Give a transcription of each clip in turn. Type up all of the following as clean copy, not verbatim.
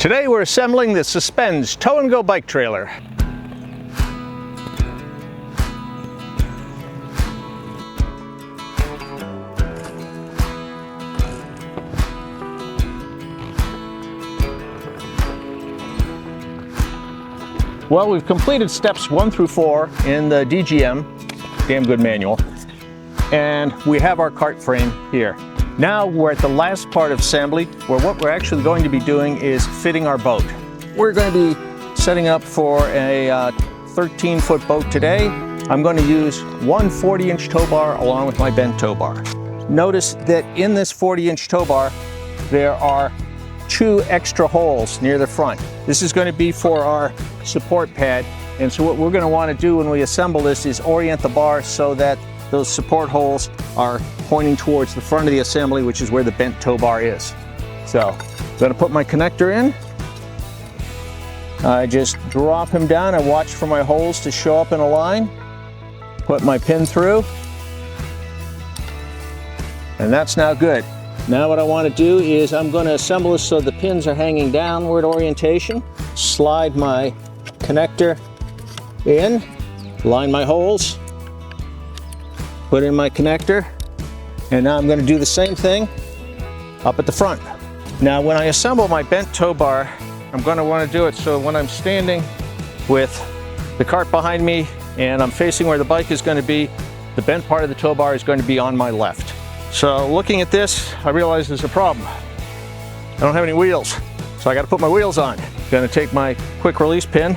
Today we're assembling the Suspenz Tow and Go bike trailer. Well, we've completed steps 1 through 4 in the DGM, damn good manual, and we have our cart frame here. Now we're at the last part of assembly, where what we're actually going to be doing is fitting our boat. We're going to be setting up for a 13-foot boat today. I'm going to use one 40-inch tow bar along with my bent tow bar. Notice that in this 40-inch tow bar, there are 2 extra holes near the front. This is going to be for our support pad, and so what we're going to want to do when we assemble this is orient the bar so that those support holes are pointing towards the front of the assembly, which is where the bent tow bar is. So I'm going to put my connector in. I just drop him down. I watch for my holes to show up in a line. Put my pin through. And that's now good. Now what I want to do is I'm going to assemble this so the pins are hanging downward orientation. Slide my connector in, line my holes, put in my connector, and now I'm going to do the same thing up at the front. Now when I assemble my bent tow bar, I'm going to want to do it so when I'm standing with the cart behind me and I'm facing where the bike is going to be, the bent part of the tow bar is going to be on my left. So looking at this, I realize there's a problem. I don't have any wheels, so I got to put my wheels on. I'm going to take my quick release pin,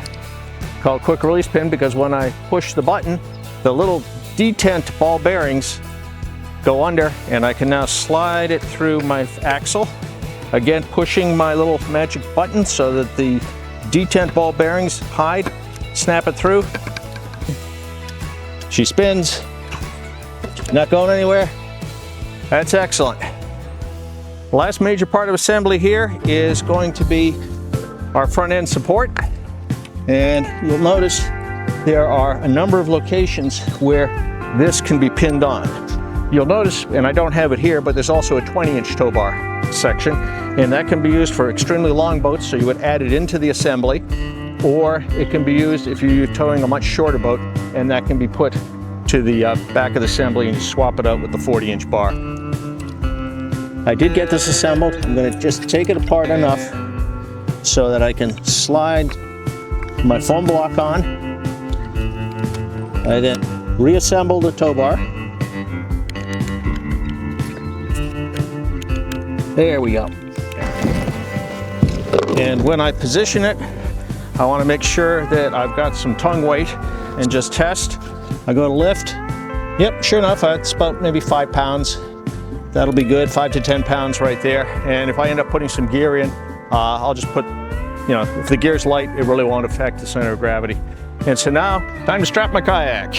called quick release pin because when I push the button, the little detent ball bearings go under, and I can now slide it through my axle. Again, pushing my little magic button so that the detent ball bearings hide, snap it through. She spins, not going anywhere. That's excellent. The last major part of assembly here is going to be our front end support, and you'll notice there are a number of locations where this can be pinned on. You'll notice, and I don't have it here, but there's also a 20-inch tow bar section, and that can be used for extremely long boats, so you would add it into the assembly, or it can be used if you're towing a much shorter boat, and that can be put to the back of the assembly and you swap it out with the 40-inch bar. I did get this assembled. I'm going to just take it apart enough so that I can slide my foam block on. I then reassemble the tow bar. There we go. And when I position it, I want to make sure that I've got some tongue weight and just test. I go to lift. Yep, sure enough, it's about maybe 5 pounds. That'll be good, 5 to 10 pounds right there. And if I end up putting some gear in, I'll just put, if the gear's light, it really won't affect the center of gravity. And so now, time to strap my kayak.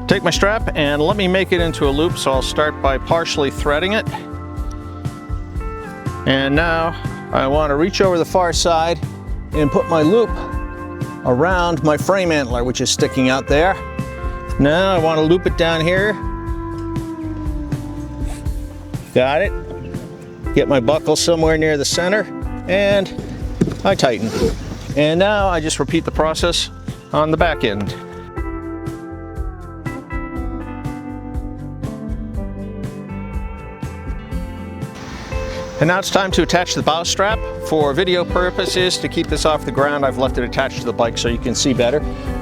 Take my strap and let me make it into a loop, so I'll start by partially threading it. And now I want to reach over the far side and put my loop around my frame antler, which is sticking out there. Now I want to loop it down here. Got it. Get my buckle somewhere near the center, and I tighten. And now I just repeat the process on the back end. And now it's time to attach the bow strap. For video purposes, to keep this off the ground, I've left it attached to the bike so you can see better.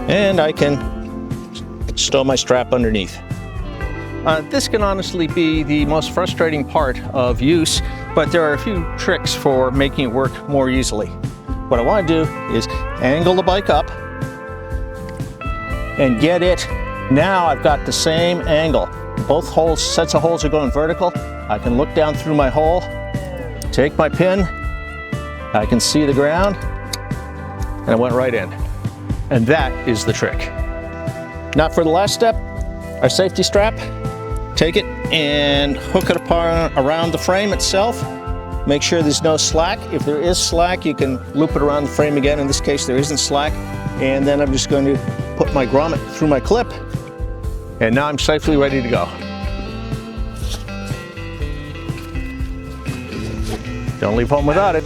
And I can stow my strap underneath. This can honestly be the most frustrating part of use, but there are a few tricks for making it work more easily. What I want to do is angle the bike up and get it. Now I've got the same angle. Both sets of holes are going vertical. I can look down through my hole, take my pin, I can see the ground, and it went right in. And that is the trick. Now for the last step, our safety strap. Take it and hook it apart around the frame itself. Make sure there's no slack. If there is slack, you can loop it around the frame again. In this case, there isn't slack. And then I'm just going to put my grommet through my clip. And now I'm safely ready to go. Don't leave home without it.